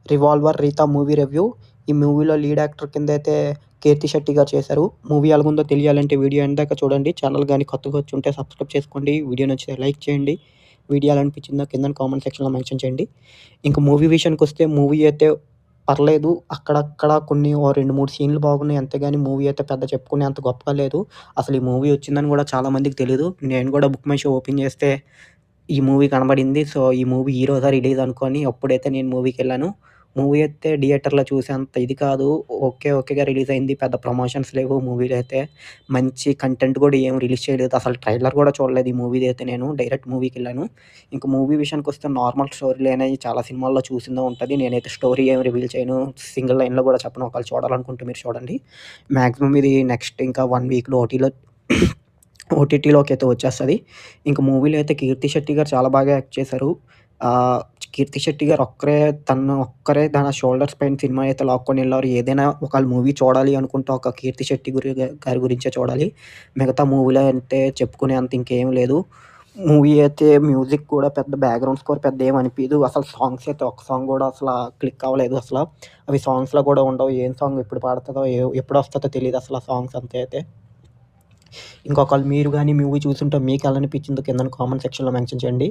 'Revolver Rita' movie review. ఈ మూవీలో lead actor కిందైతే 'కీర్తి శెట్టి' గారు చేశారు. మూవీ ఎలాగుందో తెలియాలంటే వీడియో ఎండ్ దాకా చూడండి. ఛానల్ గాని కొత్తగా వచ్చుంటే సబ్స్క్రైబ్ చేసుకోండి. వీడియో నచ్చితే లైక్ చేయండి. వీడియో ఎలా అనిపించిందో కిందన కామెంట్ సెక్షన్‌లో మెన్షన్ చేయండి. ఇంక మూవీ విషయానికొస్తే మూవీ అయితే పర్లేదు. అక్కడక్కడ కొన్ని ఓ 2, 3 సీన్‌లు బాగున్నాయి అంతేగాని మూవీ అయితే పెద్ద చెప్పుకునేంత గొప్పగా లేదు. అసలు ఈ మూవీ వచ్చిందని గూడా చాలా మందికి తెలీదు. నేను గూడా బుక్ మై షో ఓపెన్ చేస్తే ఈ మూవీ కనబడింది. సో, ఈ మూవీ ఈరోజే రిలీజ్ అనుకోని అప్పుడైతే నేను మూవీకెళ్ళాను. మూవీ అయితే థియేటర్‌లో చూసేంత ఇది కాదు. ఓకేగా రిలీజ్ అయింది. పెద్ద ప్రమోషన్స్ లేవు మూవీలో అయితే. మంచి కంటెంట్ కూడా ఏమి రిలీజ్ చేయలేదు. అసలు ట్రైలర్ కూడా చూడలేదు ఈ మూవీది అయితే నేను. డైరెక్ట్ మూవీకెళ్ళాను. ఇంక మూవీ విషయానికొస్తే నార్మల్ స్టోరీ లైనే చాలా సినిమాల్లో చూసిందే ఉంటది. నేనైతే స్టోరీ ఏమి రివీల్ చేయను. సింగిల్ లైన్‌లో కూడా చెప్పను. ఒకవేళ చూడాలనుకుంటే మీరు చూడండి. మాక్సిమం ఇది నెక్స్ట్ ఇంకా 1 వీక్‌లో ఓటీటీలోకైతే వచ్చేస్తది. ఇంక మూవీలో అయితే 'కీర్తి శెట్టి' గారు చాలా బాగా యాక్ట్ చేశారు. ఆహ్, 'కీర్తి శెట్టి' గారు తను ఒక్కరే తన షోల్డర్స్ పైన సినిమా అయితే లాక్కొనెళ్లారు. ఏదైనా ఒకళ్ళ మూవీ చూడాలి అనుకుంటే ఒక 'కీర్తి శెట్టి' గారి గురించే చూడాలి. మిగతా మూవీలో అంటే చెప్పుకునేంత ఇంకేమి లేదు. మూవీ అయితే మ్యూజిక్ కూడా పెద్ద బ్యాక్‌గ్రౌండ్ స్కోర్ పెద్ద ఏమి అనిపియదు. అసలు సాంగ్స్ అయితే ఒక్క సాంగ్ కూడా క్లిక్ అవ్వలేదు అసల. అవి సాంగ్స్‌లో కూడా ఉండవు. ఏం సాంగ్ ఎప్పుడు పాడతదో, ఎప్పుడొస్తదో తెలీదసల సాంగ్స్ అంతే అయితే. ఇంకొకళ్ళు మీరు గాని మూవీ చూసుంటే మీకెలా అనిపించిందో కిందన కామెంట్ సెక్షన్‌లో మెన్షన్ చేయండి.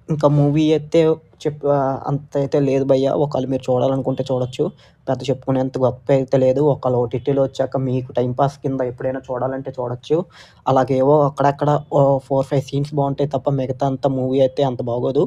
ఇంకా మూవీ అయితే అంతైతే లేదు భయ్యా. ఒకవేళ మీరు చూడాలనుకుంటే చూడొచ్చు. పెద్ద చెప్పుకునేంత గొప్ప అయితే లేదు. ఒకవేళ ఓటీటీలో వచ్చాక మీకు టైమ్ పాస్ కింద ఎప్పుడైనా చూడాలంటే చూడొచ్చు. అలాగే ఏవో అక్కడక్కడ ఓ 4, 5 సీన్స్ బావుంటాయి తప్ప మిగతా అంతా మూవీ అయితే అంత బాగోదు.